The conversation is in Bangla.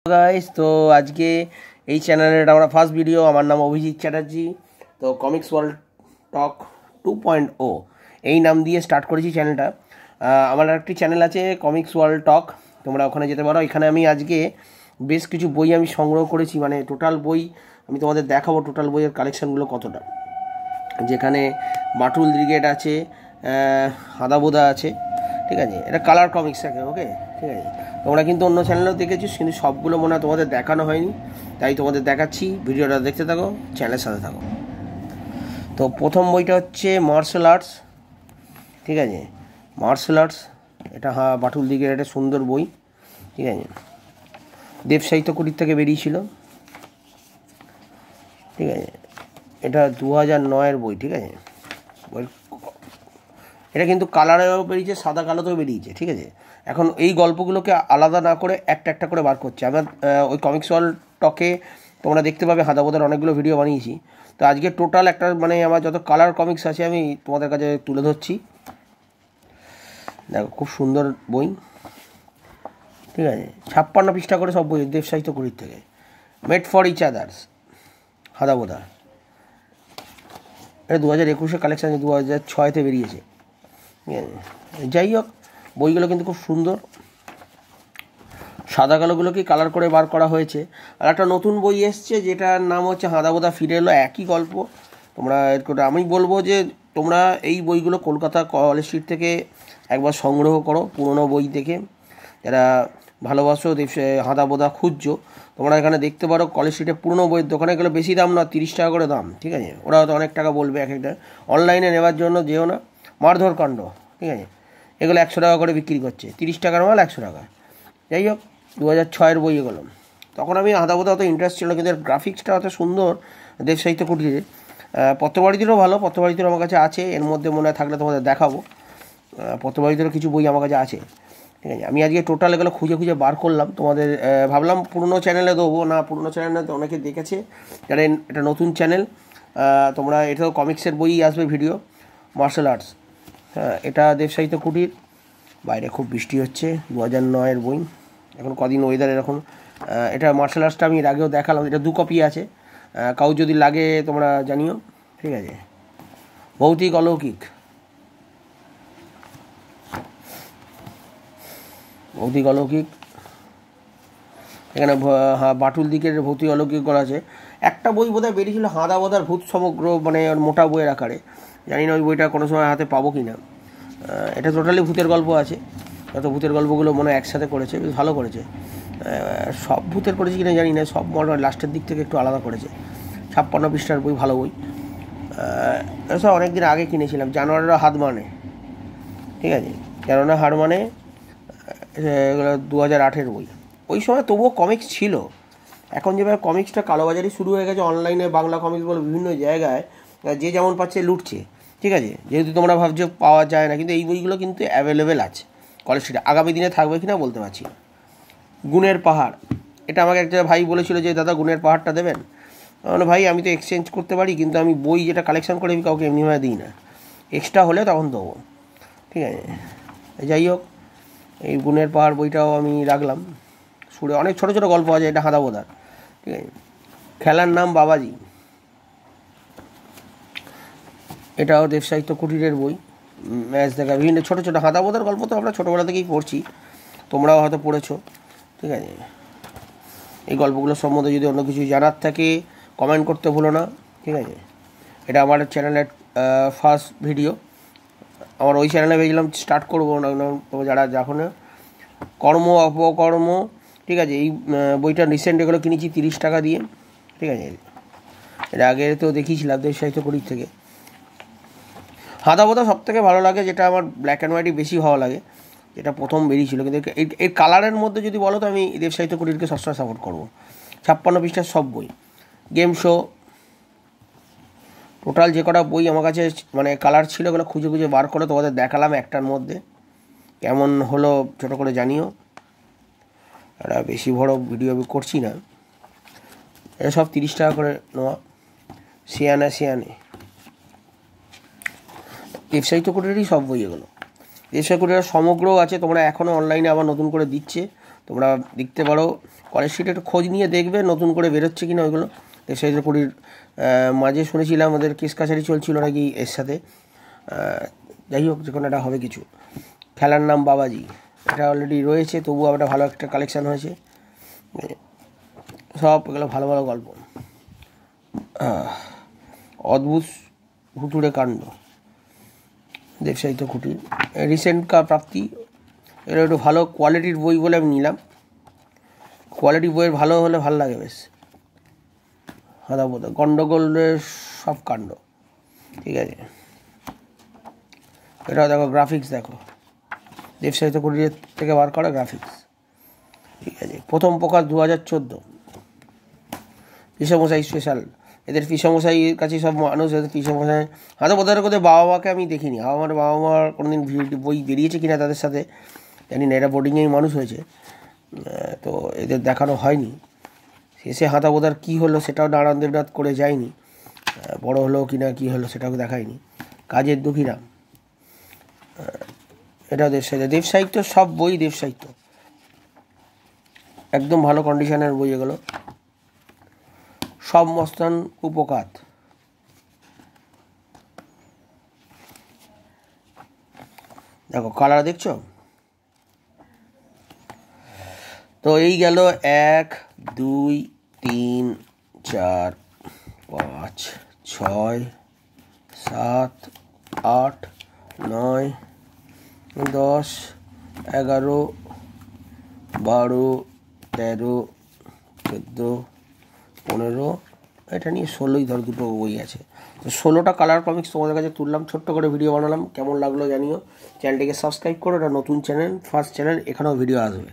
গাইস, তো আজকে এই চ্যানেলের আমরা ফার্স্ট ভিডিও। আমার নাম অভিজিৎ চ্যাটার্জি। তো কমিক্স ওয়ার্ল্ড টক 2.0 এই নাম দিয়ে স্টার্ট করেছি চ্যানেলটা। আমার একটি চ্যানেল আছে কমিক্স ওয়ার্ল্ড টক, তোমরা ওখানে যেতে পারো। এখানে আমি আজকে বেশ কিছু বই আমি সংগ্রহ করেছি, মানে টোটাল বই আমি তোমাদের দেখাবো টোটাল বইয়ের কালেকশানগুলো কতটা। যেখানে বাটুল ব্রিগেড আছে, হাদাবোদা আছে, ঠিক আছে। এটা কালার কমিক্স থাকে, ওকে, ঠিক আছে। তোমরা কিন্তু অন্য চ্যানেলেও দেখেছো, কিন্তু সবগুলো মনে হয় তোমাদের দেখানো হয়নি, তাই তোমাদের দেখাচ্ছি। ভিডিওটা দেখতে থাকো, চ্যানেলের সাথে থাকো। তো প্রথম বইটা হচ্ছে মার্শাল আর্টস, ঠিক আছে। মার্শাল আর্টস এটা বাটুল দিকের একটা সুন্দর বই, ঠিক আছে। দেব সাহিত্য কুটির থেকে বেরিয়েছিল, ঠিক আছে। এটা 2009-এর বই, ঠিক আছে। বই এটা কিন্তু কালারেও বেরিয়েছে, সাদা কালোতেও বেরিয়েছে, ঠিক আছে। এখন এই গল্পগুলোকে আলাদা না করে একটা একটা করে বার করছে। আমার ওই কমিক্স ওয়ার্ল্ড টকে তোমরা দেখতে পাবে হাদাবোদার অনেকগুলো ভিডিও বানিয়েছি। তো আজকে টোটাল একটা মানে আমার যত কালার কমিক্স আছে আমি তোমাদের কাছে তুলে ধরছি। দেখো, খুব সুন্দর বই, ঠিক আছে। 56 পৃষ্ঠা করে সব বই, দেব সাহিত্য কুটির থেকে। মেড ফর ইচ আদার্স, হাদাবোদা। এটা 2021-এ কালেকশান, 2006-তে বেরিয়েছে, ঠিক আছে। যাই হোক, বইগুলো কিন্তু খুব সুন্দর। সাদা কালোগুলোকে কালার করে বার করা হয়েছে। আর একটা নতুন বই এসছে যেটার নাম হচ্ছে হাদাবোদা ফিরে এলো, একই গল্প। তোমরা আমি বলবো যে তোমরা এই বইগুলো কলকাতা কলেজ স্ট্রিট থেকে একবার সংগ্রহ করো, পুরনো বই থেকে। যারা ভালোবাসো হাদাবোদা খুঁজছো, তোমরা এখানে দেখতে পারো কলেজ স্ট্রিটে পুরনো বইয়ের দোকানে গেলে বেশি দাম না, 30 টাকা করে দাম, ঠিক আছে। ওরা হয়তো অনেক টাকা বলবে এক একটা। অনলাইনে নেওয়ার জন্য যেও না, মারধর কাণ্ড, ঠিক আছে। এগুলো 100 টাকা করে বিক্রি করছে, 30 টাকার মাল 100 টাকা। যাই হোক, 2006-এর বই এগুলো। তখন আমি হাদাবোদা অত ইন্টারেস্ট ছিল, কিন্তু গ্রাফিক্সটা অত সুন্দর দেব সাহিত্য কুটিরে। পত্রবাড়িতেও ভালো, পত্রবাড়িতেও আমার কাছে আছে। এর মধ্যে মনে হয় থাকলে তোমাদের দেখাবো। পত্রবাড়িতেও কিছু বই আমার কাছে আছে, ঠিক আছে। আমি আজকে টোটাল এগুলো খুঁজে খুঁজে বার করলাম। তোমাদের ভাবলাম পুরনো চ্যানেলে দেবো না, পুরনো চ্যানেলে তো অনেকে দেখেছে, যারা এটা নতুন চ্যানেল। তোমরা এটাও কমিক্সের বই আসবে ভিডিও। মার্শাল আর্টস, হ্যাঁ, এটা দেব সাহিত্য কুটির। বাইরে খুব বৃষ্টি হচ্ছে, 2009-এর বই। এখন কদিন ওয়েদার এরকম। এটা মার্শাল আর্টসটা আমি এর আগেও দেখালাম, এটা 2 কপি আছে। কাউ যদি লাগে তোমরা জানিও, ঠিক আছে। ভৌতিক অলৌকিক, ভৌতিক অলৌকিক। এখানে বাটুল দিকের ভৌতিক অলৌকিক করা আছে। একটা বই বোধহয় বেরিয়েছিল হাদাবোদার ভূত সমগ্র, মানে মোটা বইয়ের আকারে। জানি না ওই বইটা কোনো সময় হাতে পাবো কি না। এটা টোটালি ভূতের গল্প আছে। যত ভূতের গল্পগুলো মনে হয় একসাথে করেছে, বেশ ভালো করেছে। সব ভূতের করেছে কিনা জানি না, সব মনে হয় লাস্টের দিক থেকে একটু আলাদা করেছে। 56 পৃষ্ঠার বই, ভালো বই। এসব অনেক দিন আগে কিনেছিলাম। জানোয়ারেরও হাত মানে, ঠিক আছে। কেননা হার মানে এগুলো 2008-এর বই। ওই সময় তবুও কমিক্স ছিল। এখন যেভাবে কমিক্সটা কালোবাজারি শুরু হয়ে গেছে, অনলাইনে বাংলা কমিক্স বলে বিভিন্ন জায়গায় যে যেমন পাচ্ছে লুটছে, ঠিক আছে। যেহেতু তোমরা ভাবছো পাওয়া যায় না, কিন্তু এই বইগুলো কিন্তু অ্যাভেলেবেল আছে কলেজ স্ট্রিটে। আগামী দিনে থাকবে কি না বলতে পারছি না। গুণের পাহাড়, এটা আমাকে একটা ভাই বলেছিল যে দাদা গুণের পাহাড়টা দেবেন। মানে ভাই, আমি তো এক্সচেঞ্জ করতে পারি, কিন্তু আমি বই যেটা কালেকশন করে আমি কাউকে এমনিভাবে দিই না, এক্সট্রা হলে তখন দেবো, ঠিক আছে। যাই হোক, এই গুণের পাহাড় বইটাও আমি রাখলাম। সুরে অনেক ছোটো ছোটো গল্প আছে, এটা হাদাবোদার, ঠিক আছে। খেলার নাম বাবাজি, এটাও দেব সাহিত্য কুটিরের বই। ম্যাচ দেখা, বিভিন্ন ছোটো ছোটো হাদাবোদার গল্প তো আমরা ছোটোবেলা থেকেই পড়ছি, তোমরাও হয়তো পড়েছো, ঠিক আছে। এই গল্পগুলোর সম্বন্ধে যদি অন্য কিছু জানার থাকে কমেন্ট করতে ভুলো না, ঠিক আছে। এটা আমার চ্যানেলের ফার্স্ট ভিডিও। আমার ওই চ্যানেলে ভেবেছিলাম স্টার্ট করবো না, তোমরা যারা যখন কর্ম অপকর্ম, ঠিক আছে। এই বইটা রিসেন্ট এগুলো কিনেছি 30 টাকা দিয়ে, ঠিক আছে। এটা আগে তো দেখিয়েছিলাম দেব সাহিত্য কুটির থেকে। হাদাবোদা সব থেকে ভালো লাগে, যেটা আমার ব্ল্যাক অ্যান্ড হোয়াইটই বেশি ভালো লাগে, যেটা প্রথম বেরিয়েছিল। কিন্তু এই কালারের মধ্যে যদি বলো তো আমি দেব সাহিত্য কুটিরকে সবসময় সাপোর্ট করবো। 56 পৃষ্ঠার সব বই। গেম শো, টোটাল যে কটা বই আমার কাছে মানে কালার ছিল, ওগুলো খুঁজে খুঁজে বার করে তোমাদের দেখালাম একটার মধ্যে। কেমন হলো ছোটো করে জানিও। এটা বেশি বড় ভিডিও আমি করছি না। এটা সব 30 টাকা করে নেওয়া। সিয়ানে দেব সাহিত্য কুটিরেরই সব বই এগুলো। দেব সাহিত্য কুটিরের সমগ্রও আছে, তোমরা এখনও অনলাইনে আবার নতুন করে দিচ্ছে, তোমরা দেখতে পারো, কলেজ স্ট্রিটে একটু খোঁজ নিয়ে দেখবে নতুন করে বেরোচ্ছে কিনা ওইগুলো। দেবসাহিত্য কুটির মাঝে শুনেছিলাম আমাদের কেস কাছারি চলছিল নাকি এর সাথে, যাই হোক যে কোনো একটা হবে কিছু। খেলার নাম বাবাজি, এটা অলরেডি রয়েছে, তবুও একটা ভালো একটা কালেকশান হয়েছে। সব এগুলো ভালো ভালো গল্প। অদ্ভুত ভুতুড়ে কাণ্ড, দেবসাহিত্য কুটির রিসেন্ট প্রাপ্তি। এটা একটু ভালো কোয়ালিটির বই বলে আমি নিলাম, কোয়ালিটি বইয়ের ভালো হলে ভালো লাগে বেশ। হাদাবোদা গন্ডগোলের সব কাণ্ড, ঠিক আছে। এটাও দেখো, গ্রাফিক্স দেখো, দেবসাহিত্য কুটিরের থেকে বার করা গ্রাফিক্স, ঠিক আছে। প্রথম প্রকাশ 2014, পিসমশাই স্পেশাল। এদের পিসমশাইয়ের কাছে সব মানুষ, এদের পিসমশাই হাদাবোদার কোথায় বাবা মাকে আমি দেখিনি, আমার বাবা মার কোনোদিন বই বেরিয়েছে কিনা তাদের সাথে জানি না, এরা বোর্ডিংয়েই মানুষ হয়েছে, তো এদের দেখানো হয়নি। শেষে হাদাবোদার কী হলো সেটাও নারায়ণ দেবনাথ করে যায়নি, বড় হলো কি না কী হলো সেটাও দেখায়নি। কাজের দুঃখীরাম, এটাও দেবসাহিত্য। দেবসাহিত্য সব বই দেবসাহিত্য, একদম ভালো কন্ডিশনের বই এগুলো। সব মস্তান উপকাত, দেখো কালার দেখছো। তো এই গেল 1 2 3 4 5 6 7 8 9 10 11 12 13 14 15, এটা নিয়ে 16ই ধর দুটো বই আছে। তো 16টা কালার কমিক্স তোমাদের কাছে তুললাম, ছোট্ট করে ভিডিও বানালাম, কেমন লাগলো জানিও। চ্যানেলটিকে সাবস্ক্রাইব করো, এটা নতুন চ্যানেল, ফার্স্ট চ্যানেল, এখানেও ভিডিও আসবে।